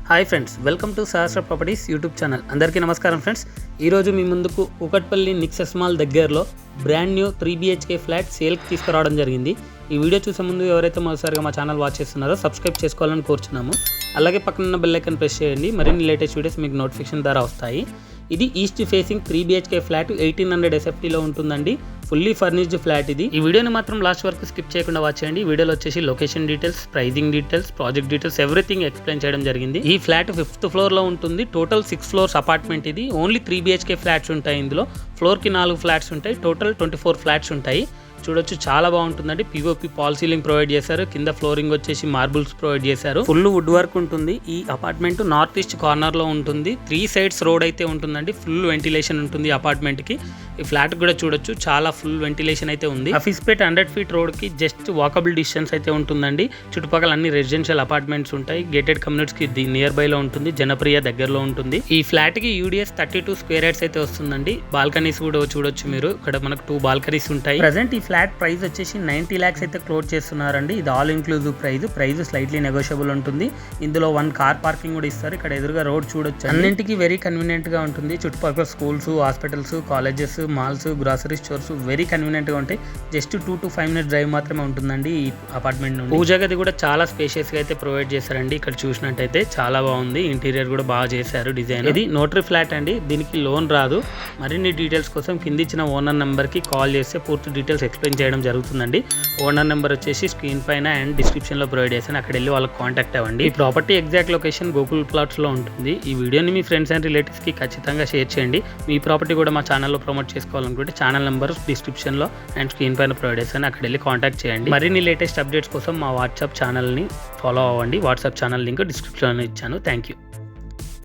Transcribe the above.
Hi friends, welcome to Sahasra properties YouTube channel. అందరికీ నమస్కారం friends. ఈరోజు మీ ముందుకు కూకట్పల్లి నిక్సెస్ మాల్ దగ్గరలో బ్రాండ్ న్యూ 3 BHK ఫ్లాట్ సేల్కి తీసుకురావడం జరిగింది. ఈ వీడియో చూసే ముందు ఎవరైతే మొదటిసారిగా మా ఛానల్ వాచ్ చేస్తున్నారో సబ్స్క్రైబ్ చేసుకోవాలని కోరుచున్నాము. అలాగే పక్కన బెల్ ఐకాన్ ప్రెస్ చేయండి, మరిన్ని లేటెస్ట్ వీడియోస్ మీకు నోటిఫికేషన్ ద్వారా వస్తాయి. ఇది ఈస్ట్ ఫేసింగ్ 3 BHK ఫ్లాట్ 1800 SFTలో ఉంటుందండి. ఫుల్లీ ఫర్నిష్డ్ ఫ్లాట్ ఇది. ఈ వీడియోని మాత్రం లాస్ట్ వరకు స్కిప్ చేయకుండా వాచ్ చేయండి. వీడియోలో వచ్చేసి location details, pricing details, project details everything explain చేయడం జరిగింది. ఈ ఫ్లాట్ 5th ఫ్లోర్ లో ఉంటుంది. టోటల్ 6 ఫ్లోర్స్ అపార్ట్మెంట్ ఇది. ఓన్లీ 3 BHK ఫ్లాట్స్ ఉంటాయి ఇందులో. ఫ్లోర్ కి 4 ఫ్లాట్స్ ఉంటాయి. టోటల్ 24 ఫ్లాట్స్ ఉంటాయి. చూడొచ్చు, చాలా బాగుంటుందండి. POP పాల్ సీలింగ్ ప్రొవైడ్ చేశారు. కింద ఫ్లోరింగ్ వచ్చేసి మార్బుల్స్ ప్రొవైడ్ చేశారు. ఫుల్ వుడ్ వర్క్ ఉంటుంది. ఈ అపార్ట్మెంట్ నార్త్ ఈస్ట్ కార్నర్ లో ఉంటుంది. 3 సైడ్స్ రోడ్ అయితే ఉంటుందండి. ఫుల్ వెంటిలేషన్ ఉంటుంది అపార్ట్మెంట్ కి. ఈ ఫ్లాట్ కూడా చూడొచ్చు, చాలా ఫుల్ వెంటిలేషన్ అయితే ఉంది. అఫీస్పేట్ 100 feet రోడ్ కి జస్ట్ వాకబుల్ డిస్టెన్స్ అయితే ఉంటుందండి. చుట్టుపక్కల అన్ని రెసిడెన్షియల్ అపార్ట్మెంట్స్ ఉంటాయి. గేటెడ్ కమ్యూనిటీస్ కి నియర్ బై లో ఉంటుంది. జనప్రియ దగ్గరలో ఉంటుంది. ఈ ఫ్లాట్ కి UDS 32 స్క్వేర్ యార్డ్స్ అయితే వస్తుందండి. బాల్కనీస్ కూడా చూడొచ్చు మీరు. ఇక్కడ మనకు 2 బాల్కనీస్ ఉంటాయి. ప్రెసెంట్ ఈ ఫ్లాట్ ప్రైస్ వచ్చేసి 90 lakhs అయితే క్లోజ్ చేస్తున్నారండి. ఇది all inclusive price slightly negotiable ఉంటుంది. ఇందులో 1 కార్ పార్కింగ్ కూడా ఇస్తారు. ఇక్కడ ఎదురుగా రోడ్ చూడొచ్చు. అన్నింటికి వెరీ కన్వీనియంట్ గా ఉంటుంది. చుట్టుపక్కల schools, hospitals, colleges, malls, grocery stores very convenient గా ఉంటాయి. జస్ట్ 2 to 5 minutes డ్రైవ్ మాత్రమే ఉంటుందండి ఈ అపార్ట్మెంట్ నుండి. పూజ గది కూడా చాలా స్పేషియస్ గా అయితే ప్రొవైడ్ చేశారండి. ఇక్కడ చూసినట్టయితే చాలా బాగుంది. ఇంటీరియర్ కూడా బాగా చేశారు డిజైన్. ఇది నోటరీ ఫ్లాట్ అండి. దీనికి లోన్ రాదు. మరిన్ని డీటెయిల్స్ కోసం కింద ఇచ్చిన ఓనర్ నెంబర్ కి కాల్ చేస్తే పూర్తి డీటెయిల్స్ ఎక్స్ప్లెయిన్ చేయడం జరుగుతుందండి. ఓనర్ నెంబర్ వచ్చేసి స్క్రీన్ పైన అండ్ డిస్క్రిప్షన్ లో ప్రొవైడ్ చేశాను. అక్కడ వెళ్ళి వాళ్ళకి కాంటాక్ట్ అవ్వండి. ఈ property exact location Gokul plots లో ఉంటుంది. ఈ వీడియోని మీ ఫ్రెండ్స్ అండ్ రిలేటివ్స్ కి ఖచ్చితంగా షేర్ చేయండి. మీ ప్రాపర్టీ కూడా మా ఛానల్లో ప్రమోట్ చేసుకోవాలనుకుంటే ఛానల్ నెంబర్ డిస్క్రిప్షన్ లో అండ్ స్క్రీన్ పైన ప్రొవైడ్ చేశాను. అక్కడ వెళ్ళి కాంటాక్ట్ చేయండి. మరిన్ని లేటెస్ట్ అప్డేట్స్ కోసం మా వాట్సాప్ ఛానల్ ని ఫాలో అవ్వండి. వాట్సాప్ ఛానల్ లింక్ డిస్క్రిప్షన్ లో ఇచ్చాను. Thank you.